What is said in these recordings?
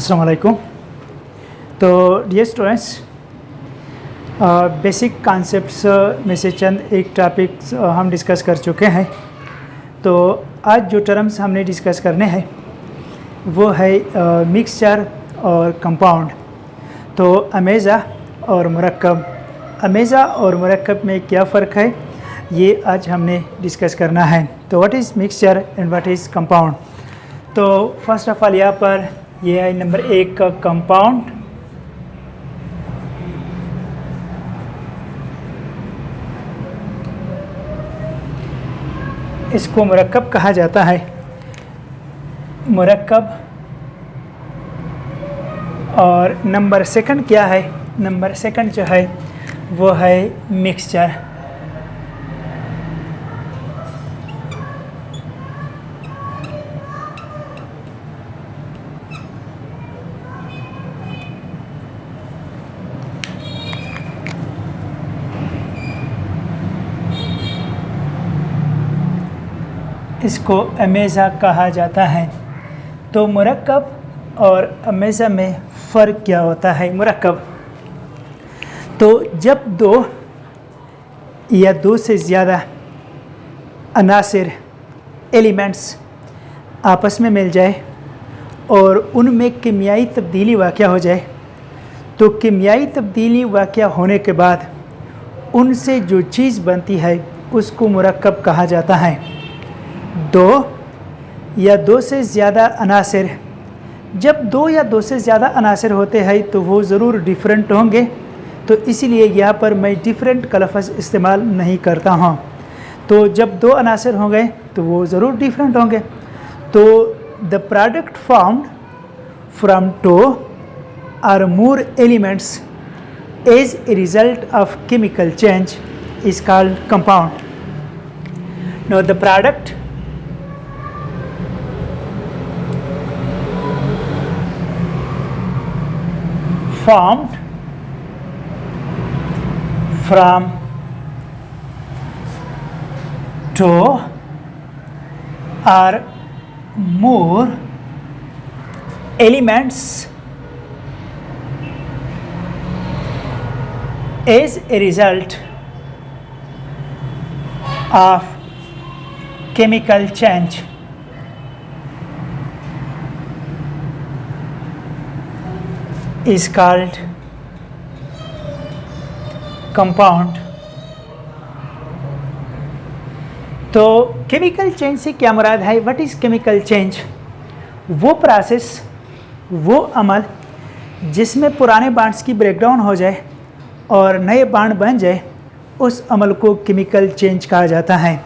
अस्सलाम वालेकुम। तो डियर स्टूडेंट्स, बेसिक कॉन्सेप्ट्स में से चंद एक टॉपिक्स हम डिस्कस कर चुके हैं। तो आज जो टर्म्स हमने डिस्कस करने हैं वो है मिक्सचर और कंपाउंड। तो अमेज़ा और मुरक्कब, अमेज़ा और मुरक्कब में क्या फ़र्क है ये आज हमने डिस्कस करना है। तो what is mixture and what is compound. तो फर्स्ट ऑफ ऑल यहाँ पर ये है नंबर 1 का कंपाउंड। इसको मुरक्कब कहा जाता है, मुरक्कब। और नंबर 2 क्या है, नंबर 2 जो है वो है मिक्सचर। इसको अमेज़ा कहा जाता है। तो मुरक्कब और अमेज़ा में फ़र्क क्या होता है। मुरक्कब तो जब 2 या 2 से ज़्यादा अनासिर एलिमेंट्स आपस में मिल जाए और उनमें कीमियाई तब्दीली वाक़या हो जाए, तो कीमियाई तब्दीली वाक़या होने के बाद उनसे जो चीज़ बनती है उसको मुरक्कब कहा जाता है। 2 या 2 से ज़्यादा अनासिर, जब 2 या 2 से ज़्यादा अनासिर होते हैं तो वो ज़रूर डिफरेंट होंगे। तो इसीलिए यहाँ पर मैं डिफरेंट का लफ्ज़ इस्तेमाल नहीं करता हूँ। तो जब 2 अनासिर होंगे तो वो ज़रूर डिफरेंट होंगे। तो the product formed from 2 or more elements as a result of chemical change is called compound. Now the product formed from 2 or more elements as a result of chemical change is called compound। तो chemical change से क्या मुराद है। What is chemical change. वो process, वो अमल जिसमें पुराने bonds की breakdown हो जाए और नए बॉन्ड बन जाए, उस अमल को केमिकल चेंज कहा जाता है।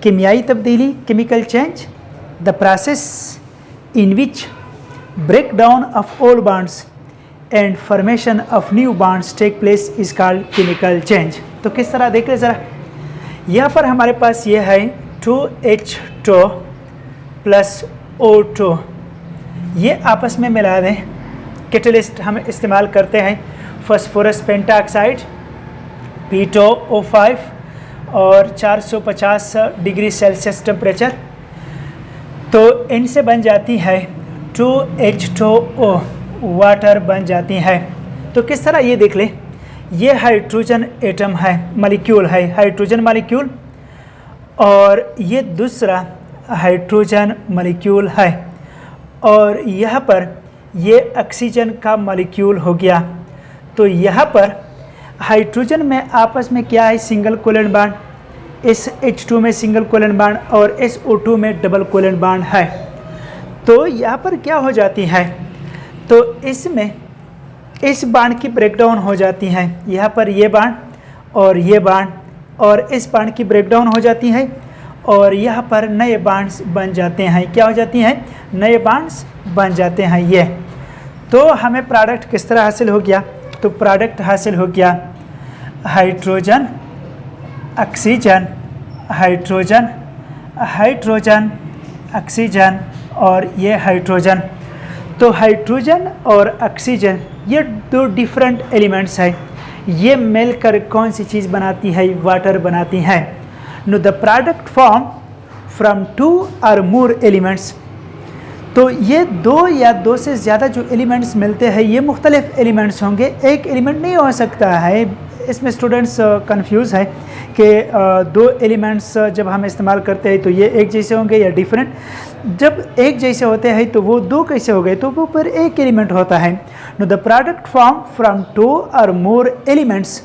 कीमियाई तब्दीली, chemical change, the process in which break down of old bonds and formation of new bonds take place is called chemical change. तो किस तरह देख ले ज़रा। यहाँ पर हमारे पास ये है 2H2 प्लस O2, ये आपस में मिला दें। कैटलिस्ट हम इस्तेमाल करते हैं फास्फोरस पेंटाऑक्साइड P2O5 और 450 डिग्री सेल्सियस टेम्परेचर। तो इनसे बन जाती है 2H2O, वाटर बन जाती है। तो किस तरह ये देख ले, ये हाइड्रोजन एटम है, मॉलिक्यूल है, हाइड्रोजन मॉलिक्यूल, और ये दूसरा हाइड्रोजन मॉलिक्यूल है, और यहाँ पर ये ऑक्सीजन का मॉलिक्यूल हो गया। तो यहाँ पर हाइड्रोजन में आपस में क्या है, सिंगल कोवेलेंट बॉन्ड, इस H2 में सिंगल कोवेलेंट बॉन्ड और इस O2 में डबल कोवेलेंट बॉन्ड है। तो यहाँ पर क्या हो जाती है, तो इसमें इस बॉन्ड की ब्रेकडाउन हो जाती है। यहाँ पर ये बॉन्ड और ये बॉन्ड और इस बॉन्ड की ब्रेकडाउन हो जाती है, और यहाँ पर नए बॉन्ड्स बन जाते हैं। क्या हो जाती हैं, नए बॉन्ड्स बन जाते हैं ये। तो हमें प्रोडक्ट किस तरह हासिल हो गया, तो प्रोडक्ट हासिल हो गया hydrogen, oxygen, hydrogen, hydrogen, oxygen और ये हाइड्रोजन। तो हाइड्रोजन और ऑक्सीजन ये 2 डिफरेंट एलिमेंट्स हैं, ये मिलकर कौन सी चीज़ बनाती है, वाटर बनाती हैं। No the product form from 2 or more elements. तो ये दो या दो से ज़्यादा जो एलिमेंट्स मिलते हैं ये मुख्तलिफ एलिमेंट्स होंगे, एक एलिमेंट नहीं हो सकता है। इसमें स्टूडेंट्स कंफ्यूज है कि दो एलिमेंट्स जब हम इस्तेमाल करते हैं तो ये एक जैसे होंगे या डिफरेंट। जब एक जैसे होते हैं तो वो दो कैसे हो गए, तो वो पर एक एलिमेंट होता है। No the product form from two और more elements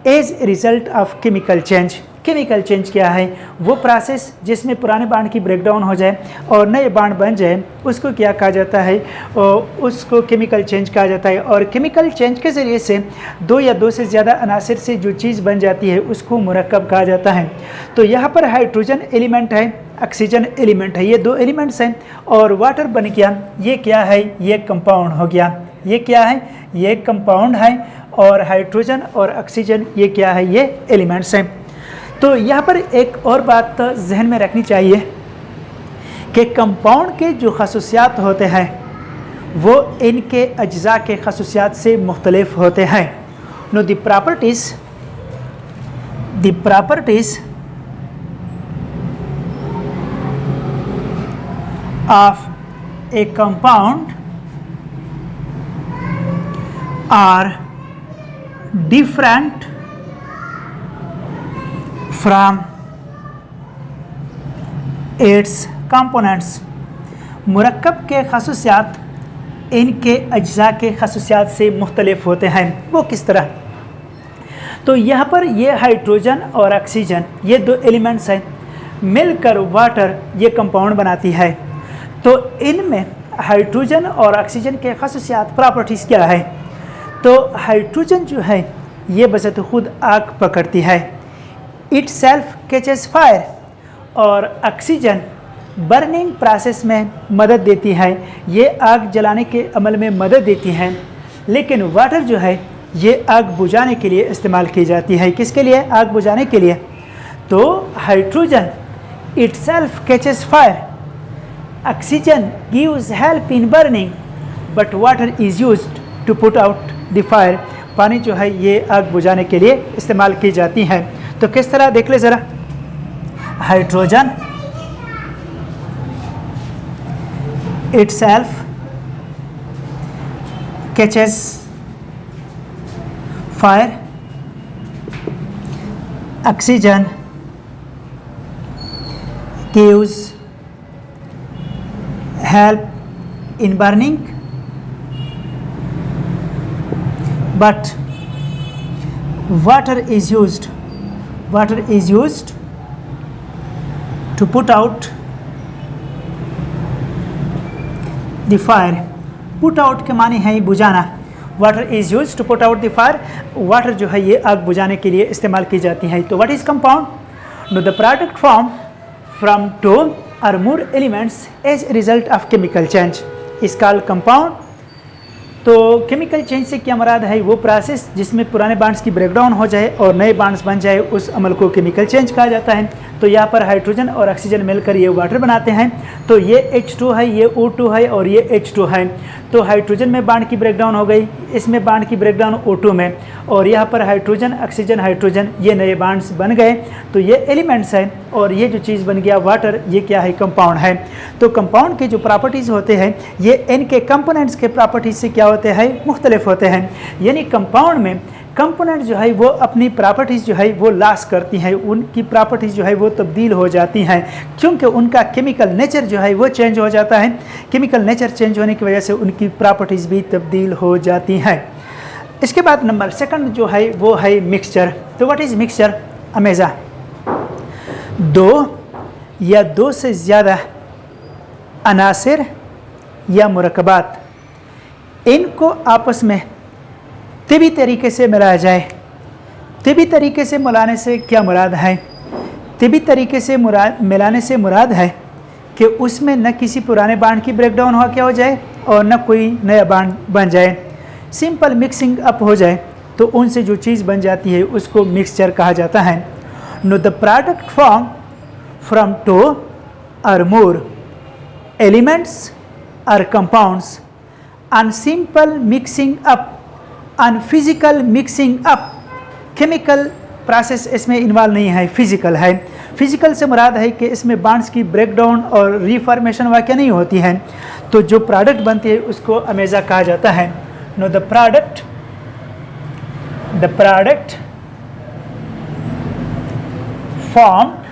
as result of chemical change. Chemical change क्या है? वो प्रोसेस जिसमें पुराने बांड की ब्रेकडाउन हो जाए और नए बांड बन जाए, उसको क्या कहा जाता है? उसको केमिकल चेंज कहा जाता है। और केमिकल चेंज के ज़रिए से दो या दो से ज़्यादा अनासिर से जो चीज़ बन जाती है उसको मुरक्कब कहा जाता है। तो यहाँ पर हाइड्रोजन एलिमेंट है, ऑक्सीजन एलिमेंट है, ये दो एलिमेंट्स हैं और वाटर बन गया। ये क्या है? ये कंपाउंड हो गया। ये क्या है? ये कंपाउंड है। और हाइड्रोजन और ऑक्सीजन ये क्या है? ये एलिमेंट्स हैं। तो यहाँ पर एक और बात जहन में रखनी चाहिए कि कंपाउंड के जो खसूसियात होते हैं वो इनके अज्जा के खसूसियात से मुख्तलिफ होते हैं। No the properties of a compound are different from its components. मुरक्कब के खसूसियात इनके अज्जा के खसूसियात से मुख्तलिफ होते हैं। वो किस तरह? तो यहाँ पर ये हाइड्रोजन और ऑक्सीजन ये दो एलिमेंट्स हैं, मिलकर वाटर ये कंपाउंड बनाती है। तो इनमें हाइड्रोजन और ऑक्सीजन के खसूसियात प्रॉपर्टीज़ क्या है? तो हाइड्रोजन जो है ये बज़ात खुद आग पकड़ती है, इट सेल्फ कैचेस फायर। और ऑक्सीजन बर्निंग प्रोसेस में मदद देती है, ये आग जलाने के अमल में मदद देती है। लेकिन वाटर जो है ये आग बुझाने के लिए इस्तेमाल की जाती है। किसके लिए? आग बुझाने के लिए। तो hydrogen itself catches fire, oxygen gives help in burning, but water is used to put out the fire. पानी जो है ये आग बुझाने के लिए इस्तेमाल की जाती है। तो किस तरह देख ले ज़रा। Hydrogen itself catches fire, oxygen gives help in burning, but water is used to put out the fire. Put out के माने है बुझाना। Water is use to put out the fire. Water जो है ये आग बुझाने के लिए इस्तेमाल की जाती है। तो what is compound? No the product form from two और more elements as result of chemical change is called compound. तो केमिकल चेंज से क्या मुराद है? वो प्रोसेस जिसमें पुराने बांड्स की ब्रेकडाउन हो जाए और नए बांड्स बन जाए, उस अमल को केमिकल चेंज कहा जाता है। तो यहाँ पर हाइड्रोजन और ऑक्सीजन मिलकर ये वाटर बनाते हैं। तो ये H2 है, ये O2 है और ये H2 है। तो हाइड्रोजन में बांड की ब्रेकडाउन हो गई, इसमें बांड की ब्रेकडाउन O2 में, और यहाँ पर हाइड्रोजन ऑक्सीजन हाइड्रोजन ये नए बांड्स बन गए। तो ये एलिमेंट्स हैं और ये जो चीज़ बन गया वाटर, ये क्या है? कंपाउंड है। तो कंपाउंड के जो प्रॉपर्टीज़ होते हैं ये इनके कंपोनेंट्स के प्रॉपर्टीज़ से क्या होते हैं? मुख्तलिफ होते हैं। यानी कंपाउंड में कंपोनेंट जो है वो अपनी प्रॉपर्टीज़ जो है वो लॉस करती हैं, उनकी प्रॉपर्टीज़ जो है वो तब्दील हो जाती हैं, क्योंकि उनका केमिकल नेचर जो है वो चेंज हो जाता है। केमिकल नेचर चेंज होने की वजह से उनकी प्रॉपर्टीज़ भी तब्दील हो जाती हैं। इसके बाद नंबर सेकंड जो है वो है मिक्सचर। तो व्हाट इज़ मिक्सचर? अमेज़ा दो या दो से ज़्यादा अनासिर या मुरक्कबात इनको आपस में तिबी तरीके से मिलाया जाए। तिबी तरीके से मिलाने से क्या मुराद है? तिबी तरीके से मिलाने से मुराद है कि उसमें न किसी पुराने बांड की ब्रेकडाउन हो क्या हो जाए और न कोई नया बांड बन जाए। सिंपल मिक्सिंग अप हो जाए तो उनसे जो चीज़ बन जाती है उसको मिक्सचर कहा जाता है। No the product form from two और more elements or compounds on simple mixing up on physical mixing up. Chemical process इसमें इन्वॉल्व नहीं है, फिजिकल है। फिजिकल से मुराद है कि इसमें बॉन्ड्स की ब्रेकडाउन और रीफॉर्मेशन वाक़या नहीं होती है, तो जो प्रोडक्ट बनती है उसको अमेज़ा कहा जाता है। No the product formed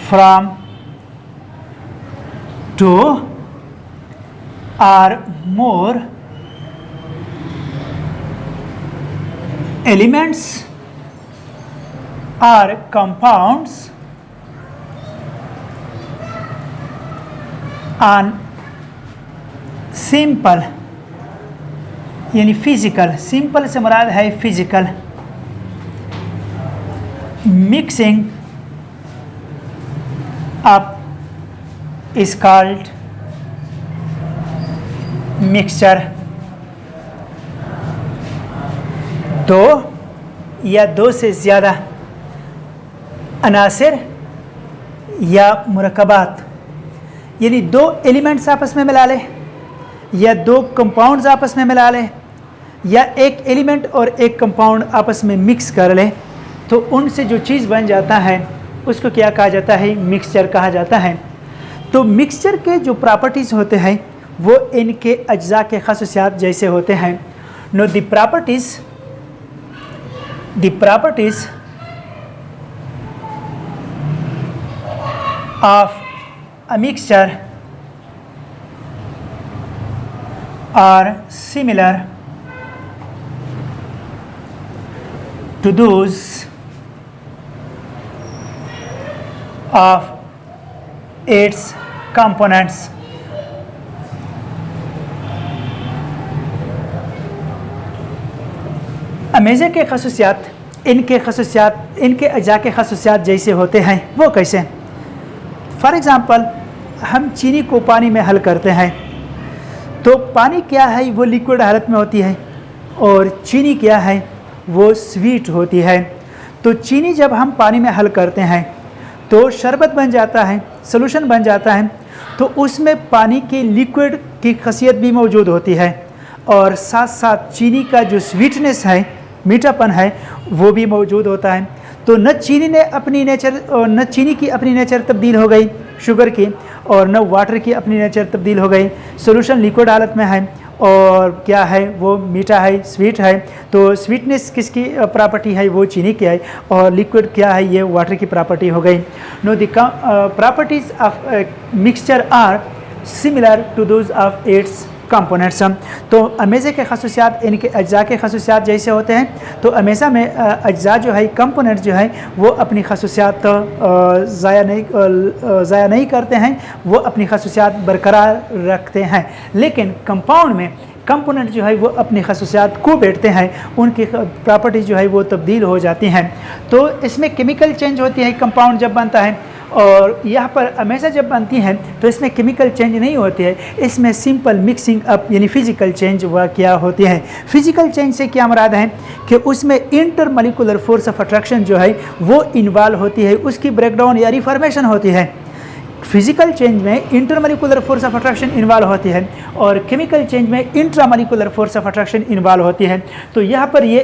from two or more elements or compounds on simple यानी फिजिकल, सिंपल से मुराद है physical mixing up is called mixture. दो या दो से ज़्यादा अनासिर या मुरक्कबात यानी दो एलिमेंट्स आपस में मिला लें या दो कंपाउंड्स आपस में मिला लें या एक एलिमेंट और एक कंपाउंड आपस में मिक्स कर लें, तो उनसे जो चीज़ बन जाता है उसको क्या कहा जाता है? मिक्सचर कहा जाता है। तो मिक्सचर के जो प्रॉपर्टीज़ होते हैं वो इनके अज्जा के खसूसियात जैसे होते हैं। No the properties of a mixture are similar to those of its components। अमेज़ा के खसूसियात इनके अज्जा के खसूसियात जैसे होते हैं। वो कैसे? फॉर एग्ज़ाम्पल, हम चीनी को पानी में हल करते हैं तो पानी क्या है? वो लिक्विड हालत में होती है और चीनी क्या है? वो स्वीट होती है। तो चीनी जब हम पानी में हल करते हैं तो शरबत बन जाता है, सॉल्यूशन बन जाता है, तो उसमें पानी की लिक्विड की खसियत भी मौजूद होती है और साथ साथ चीनी का जो स्वीटनेस है, मीठापन है, वो भी मौजूद होता है। तो न चीनी की अपनी नेचर तब्दील हो गई शुगर की, और न वाटर की अपनी नेचर तब्दील हो गई। सॉल्यूशन लिक्विड हालत में है और क्या है? वो मीठा है, स्वीट है। तो स्वीटनेस किसकी प्रॉपर्टी है? वो चीनी की है। और लिक्विड क्या है? ये वाटर की प्रॉपर्टी हो गई। Now the properties of mixture are similar to those of its components. तो अमेज़ा के खसूसियात इनके अज्जा के खसूसियात जैसे होते हैं। तो अमेज़ा में अज्जा जो है, कंपोनेंट्स जो है, वो अपनी खसूसियात ज़ाया नहीं करते हैं, वो अपनी खसूसियात बरकरार रखते हैं। लेकिन कंपाउंड में कंपोनेंट जो है वो अपनी खसूसियात को बैठते हैं, उनकी प्रॉपर्टीज़ जो है वो तब्दील हो जाती हैं। तो इसमें केमिकल चेंज होती है कंपाउंड जब बनता है, और यहाँ पर अमेज़ा जब बनती हैं तो इसमें केमिकल चेंज नहीं होती है, इसमें सिंपल मिक्सिंग अप यानी फ़िज़िकल चेंज क्या होती है। फ़िज़िकल चेंज से क्या मुराद है कि उसमें इंटरमॉलिक्यूलर फोर्स ऑफ अट्रैक्शन जो है वो इन्वॉल्व होती है, उसकी ब्रेकडाउन या रिफॉर्मेशन होती है। फिजिकल चेंज में intermolecular force of attraction involve होती है और केमिकल चेंज में intramolecular force of attraction involve होती है। तो यहाँ पर ये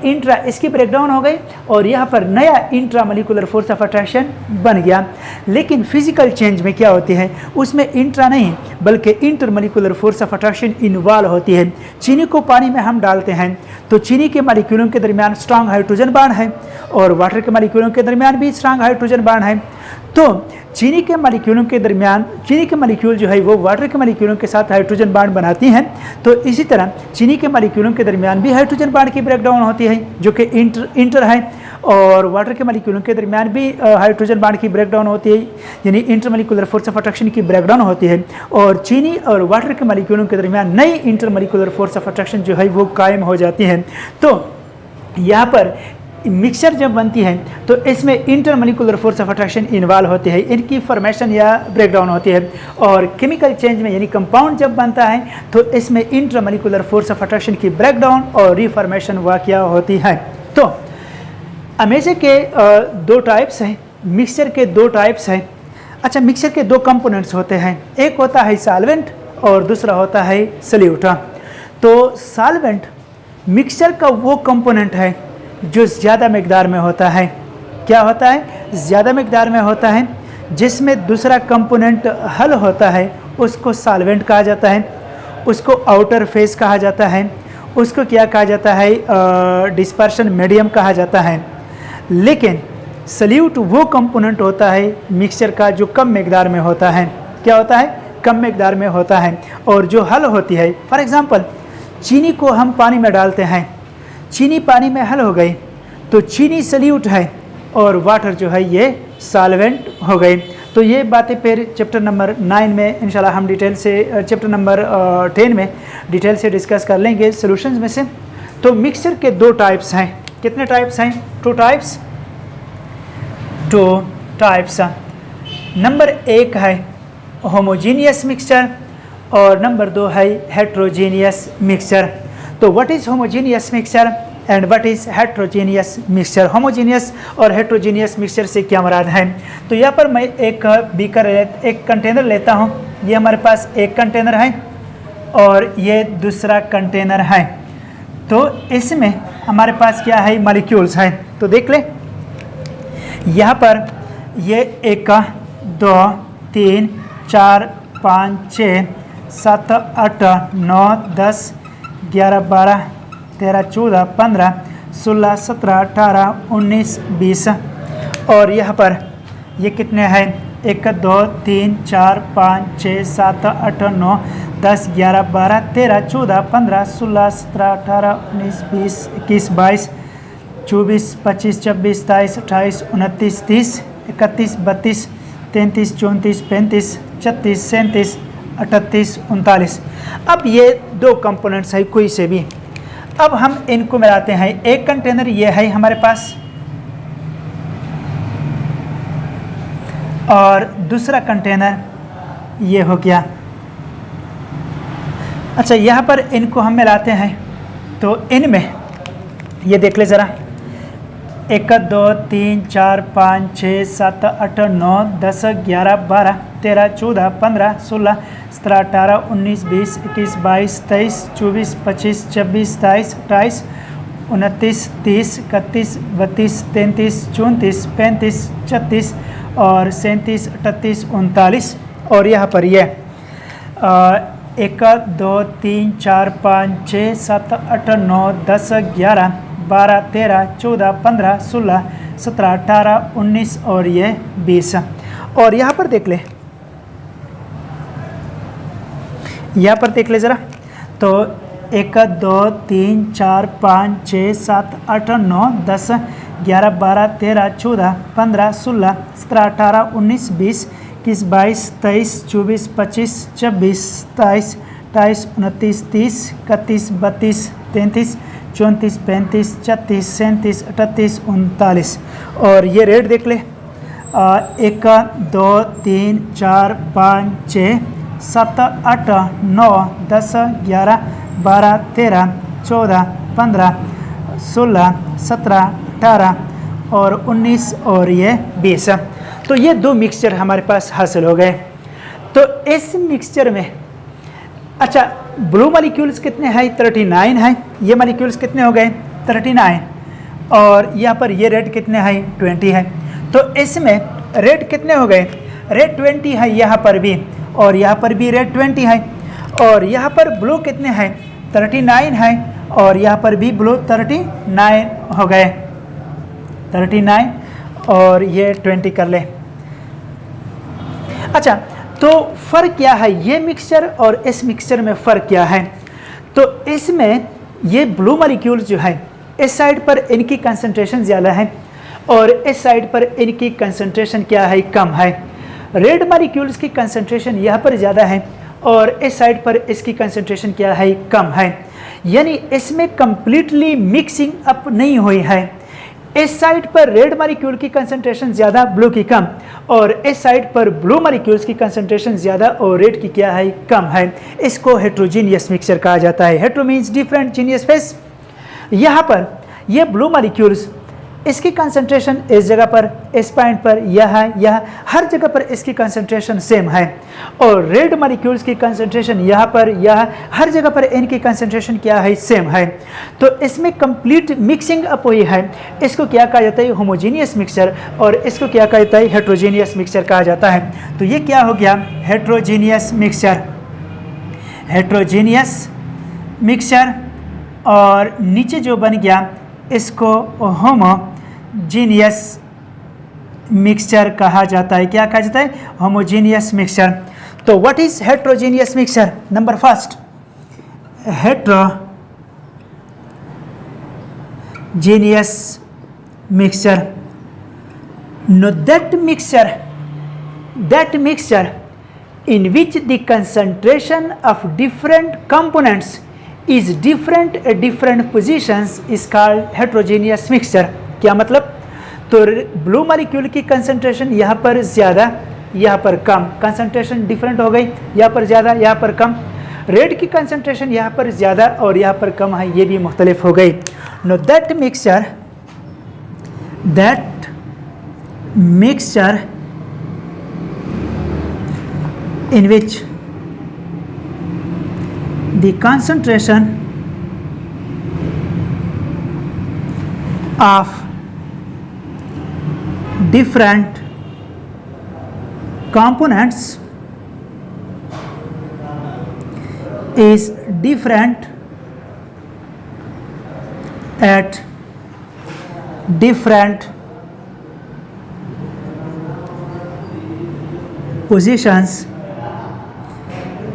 इंट्रा इसकी ब्रेकडाउन हो गई और यहाँ पर नया इंट्रामॉलिक्यूलर फोर्स ऑफ अट्रैक्शन बन गया। लेकिन फिजिकल चेंज में क्या होती है? उसमें इंट्रा नहीं बल्कि intermolecular force of attraction involve होती है। चीनी को पानी में हम डालते हैं तो चीनी के मॉलिक्यूलों के दरमियान स्ट्रॉन्ग हाइड्रोजन बॉन्ड है और वाटर के मॉलिक्यूलों के दरमियान भी स्ट्रॉन्ग हाइड्रोजन बॉन्ड है। तो चीनी के मॉलिक्यूल जो है वो वाटर के मॉलिक्यूलों के साथ हाइड्रोजन बॉन्ड बनाती हैं। तो इसी तरह चीनी के मॉलिक्यूलों के दरमियान भी हाइड्रोजन बॉन्ड की ब्रेकडाउन होती है जो कि इंटर है, और वाटर के मॉलिक्यूलों के दरमियान भी हाइड्रोजन बॉन्ड की ब्रेकडाउन होती है, यानी इंटरमॉलिक्यूलर फोर्स ऑफ अट्रैक्शन की ब्रेकडाउन होती है। और चीनी और वाटर के मॉलिक्यूलों के दरमियान नई इंटरमॉलिक्यूलर फोर्स ऑफ अट्रैक्शन जो है वो कायम हो जाती है। तो यहाँ पर मिक्सचर जब बनती है तो इसमें intermolecular force of attraction involve होती है, इनकी फॉर्मेशन या ब्रेकडाउन होती है। और केमिकल चेंज में यानी कंपाउंड जब बनता है तो इसमें इंटरमॉलिक्यूलर फोर्स ऑफ अट्रैक्शन की ब्रेकडाउन और रिफॉर्मेशन वाक़या होती है। तो अमेज़ा के दो टाइप्स हैं, मिक्सचर के दो टाइप्स हैं। अच्छा, मिक्सचर के दो कंपोनेंट्स होते हैं, एक होता है सॉल्वेंट और दूसरा होता है सल्यूट। तो सॉल्वेंट मिक्सचर का वो कंपोनेंट है जो ज़्यादा मकदार में होता है, क्या होता है, ज़्यादा मकदार में होता है, जिसमें दूसरा कंपोनेंट हल होता है, उसको सॉल्वेंट कहा जाता है, उसको आउटर फेस कहा जाता है, उसको क्या कहा जाता है, डिस्पर्शन मीडियम कहा जाता है। लेकिन सल्यूट वो कंपोनेंट होता है मिक्सचर का जो कम मकदार में होता है, क्या होता है, कम मकदार में होता है, और जो हल होती है। फॉर एग्जांपल चीनी को हम पानी में डालते हैं, चीनी पानी में हल हो गई तो चीनी सल्यूट है और वाटर जो है ये सॉल्वेंट हो गई। तो ये बातें फिर चैप्टर नंबर 9 में इंशाल्लाह हम डिटेल से, चैप्टर नंबर 10 में डिटेल से डिस्कस कर लेंगे सॉल्यूशंस में से। तो मिक्सचर के दो टाइप्स हैं, कितने टाइप्स हैं, टू टाइप्स। नंबर 1 है होमोजीनियस मिक्सचर और नंबर 2 है हेट्रोजीनियस मिक्सचर। तो what is homogeneous mixture and what is heterogeneous mixture. Homogeneous और हेट्रोजीनियस मिक्सचर से क्या मुराद है। तो यहाँ पर मैं एक बीकर, एक कंटेनर लेता हूँ, ये हमारे पास एक कंटेनर है और ये दूसरा कंटेनर है। तो इसमें हमारे पास क्या है, मॉलिक्यूल्स हैं। तो देख ले यहाँ पर ये 1 2 3 4 5 6 7 8 9 10 11 12 13 14 15 16 17 18 19 20 और यहाँ पर ये कितने हैं, 1 2 3 4 5 6 7 8 9 10 11 12 13 14 15 16 17 18 19 20 21 22 24 25 26 27 28 29 30 31 32 33 34 35 36 37 38 39। अब ये दो कंपोनेंट्स है कोई से भी, अब हम इनको मिलाते हैं। एक कंटेनर ये है हमारे पास और दूसरा कंटेनर ये हो गया। अच्छा यहाँ पर इनको हम मिलाते हैं तो इनमें ये देख ले ज़रा, 1 2 3 4 5 6 7 8 9 10 11 12 13 14 15 16 17 18 19 20 21 22 23 24 25 26 27 28 29 30 31 32 33 34 35 36 और 37 38 39। और यहाँ पर ये 1 2 3 4 5 6 7 8 9 10 11 12 13 14 15 16 17 18 19 और ये 20। और यहाँ पर देख ले, यहाँ पर देख ले ज़रा, तो 1 2 3 4 5 6 7 8 9 10 11 12 13 14 15 16 17 18 19 20 21 22 23 24 25 26 27 28 29 30 31 32 33 34 35 36 37 38 39। और ये रेट देख ले, 1 2 3 4 5 6 7 8 9 10 11 12 13 14 15 16 17 18 और 19 और ये 20। तो ये दो मिक्सचर हमारे पास हासिल हो गए। तो इस मिक्सचर में अच्छा ब्लू मॉलिक्यूल्स कितने हैं, 39 हैं। ये मॉलिक्यूल्स कितने हो गए, 39। और यहाँ पर ये रेड कितने हैं, 20 है। तो इसमें रेड कितने हो गए, रेड 20 है यहाँ पर भी, और यहाँ पर भी रेड 20 है। और यहाँ पर ब्लू कितने हैं, 39 है, और यहाँ पर भी ब्लू 39 हो गए, 39 और ये 20 कर ले। अच्छा तो फ़र्क क्या है, ये मिक्सचर और इस मिक्सचर में फ़र्क क्या है। तो इसमें ये ब्लू मॉलिक्यूल्स जो है इस साइड पर इनकी कंसंट्रेशन ज़्यादा है और इस साइड पर इनकी कंसंट्रेशन क्या है, कम है। रेड मॉलिक्यूल्स की कंसंट्रेशन यहाँ पर ज़्यादा है और इस साइड पर इसकी कंसंट्रेशन क्या है, कम है। यानी इसमें कंप्लीटली मिक्सिंग अप नहीं हुई है। इस साइड पर रेड मॉलिक्यूल की कंसंट्रेशन ज़्यादा, ब्लू की कम, और इस साइड पर ब्लू मॉलिक्यूल्स की कंसंट्रेशन ज़्यादा और रेड की क्या है, कम है। इसको हेट्रोजीनियस मिक्सचर कहा जाता है। Hetero means different, genius face. यहाँ पर ये ब्लू मॉलिक्यूल्स इसकी कंसंट्रेशन इस जगह पर, इस पॉइंट पर, यह हर जगह पर इसकी कंसंट्रेशन सेम है। और रेड मॉलिक्यूल्स की कंसंट्रेशन यहाँ पर, यह हर जगह पर इनकी कंसंट्रेशन क्या है, सेम है। तो इसमें कंप्लीट मिक्सिंग अप हुई है। इसको क्या कहा जाता है, होमोजीनियस मिक्सचर, और इसको क्या कहा जाता है, हेट्रोजीनियस मिक्सचर कहा जाता है। तो ये क्या हो गया, हेट्रोजीनियस मिक्सचर, हेट्रोजीनियस मिक्सचर। और नीचे जो बन गया इसको होमोजीनियस मिक्सचर कहा जाता है। क्या कहा जाता है, होमोजीनियस मिक्सचर। तो what is heterogeneous mixture? Number first, heterogeneous mixture. Now that mixture in which the concentration of different components is different at different positions is called heterogeneous mixture. क्या मतलब? तो ब्लू मॉलिक्यूल की concentration यहाँ पर ज़्यादा, यहाँ पर कम, कंसंट्रेशन डिफरेंट हो गई, यहाँ पर ज़्यादा, यहाँ पर कम। रेड की कंसंट्रेशन यहाँ पर ज़्यादा और यहाँ पर कम है, ये भी मुख्तलिफ हो गई। Know that mixture in which the concentration of different components is different at different positions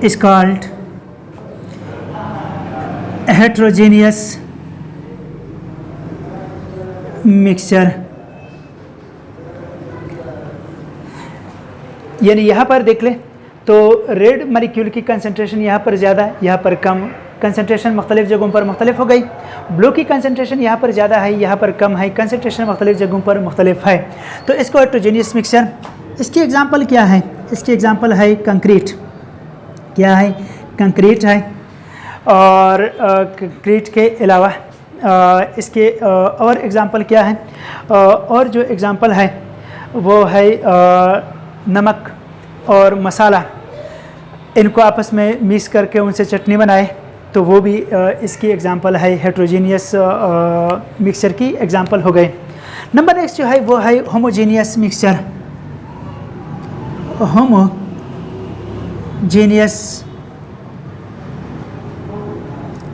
is called heterogeneous mixture. यानी यहाँ पर देख ले तो रेड मॉलिक्यूल की कंसंट्रेशन यहाँ पर ज़्यादा, यहाँ पर कम, कंसंट्रेशन मुख्तलिफ जगहों पर मुख्तलिफ हो गई। ब्लू की कंसंट्रेशन यहाँ पर ज़्यादा है, यहाँ पर कम है, कंसंट्रेशन मुख्तलिफ जगहों पर मुख्तलिफ है। तो इसको हेटेरोजेनियस मिक्सचर। इसकी एग्जांपल क्या है? इसकी एग्जांपल है कंक्रीट। क्या है? कंक्रीट है। और कंक्रीट के अलावा इसके और एग्जांपल क्या है? और जो एग्जांपल है वो है नमक और मसाला, इनको आपस में मिक्स करके उनसे चटनी बनाए, तो वो भी इसकी एग्जांपल है, हेटेरोजेनियस मिक्सचर की एग्जांपल हो गए। नंबर नेक्स्ट जो है वो है होमोजेनियस मिक्सचर। होमोजेनियस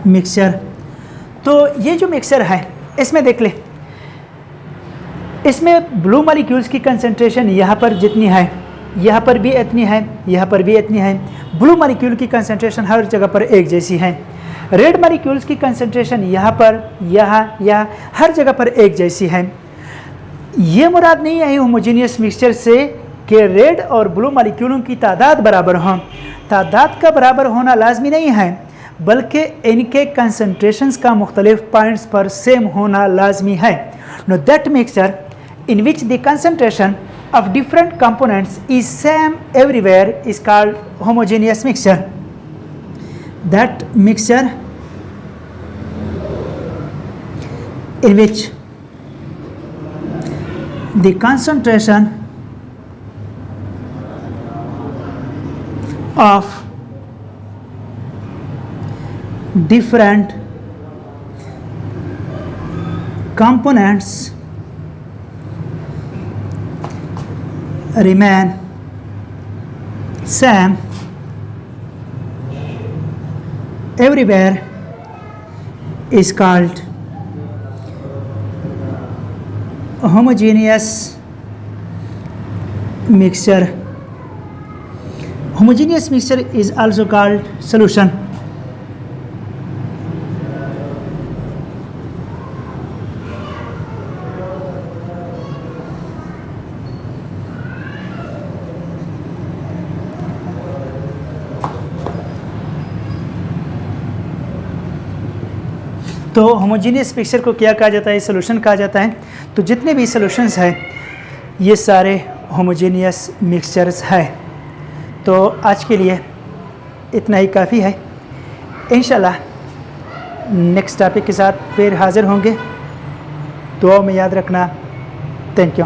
मिक्सचर, तो ये जो मिक्सचर है इसमें देख ले, इसमें ब्लू मॉलिक्यूल्स की कंसंट्रेशन यहाँ पर जितनी है, यहाँ पर भी इतनी है, यहाँ पर भी इतनी है। ब्लू मॉलिक्यूल की कंसंट्रेशन हर जगह पर एक जैसी है। रेड मॉलिक्यूल्स की कंसंट्रेशन यहाँ पर, यहाँ हर जगह पर एक जैसी है। ये मुराद नहीं है होमोजेनियस मिक्सचर से कि रेड और ब्लू मॉलिक्यूलों की तादाद बराबर हों। तादाद का बराबर होना लाजमी नहीं है, बल्कि इनके कंसंट्रेशंस का मुख्तलिफ पॉइंट्स पर सेम होना लाजमी है। Know that mixture in which the concentration of different components is same everywhere is called homogeneous mixture. That mixture in which the concentration of different components remain same everywhere is called homogeneous mixture. Homogeneous mixture is also called solution. तो homogeneous mixture को क्या कहा जाता है? Solution कहा जाता है। तो जितने भी सॉल्यूशंस हैं ये सारे होमोजेनियस मिक्सचर्स हैं। तो आज के लिए इतना ही काफ़ी है। इंशाल्लाह नेक्स्ट टॉपिक के साथ फिर हाज़िर होंगे। दुआ में याद रखना। Thank you.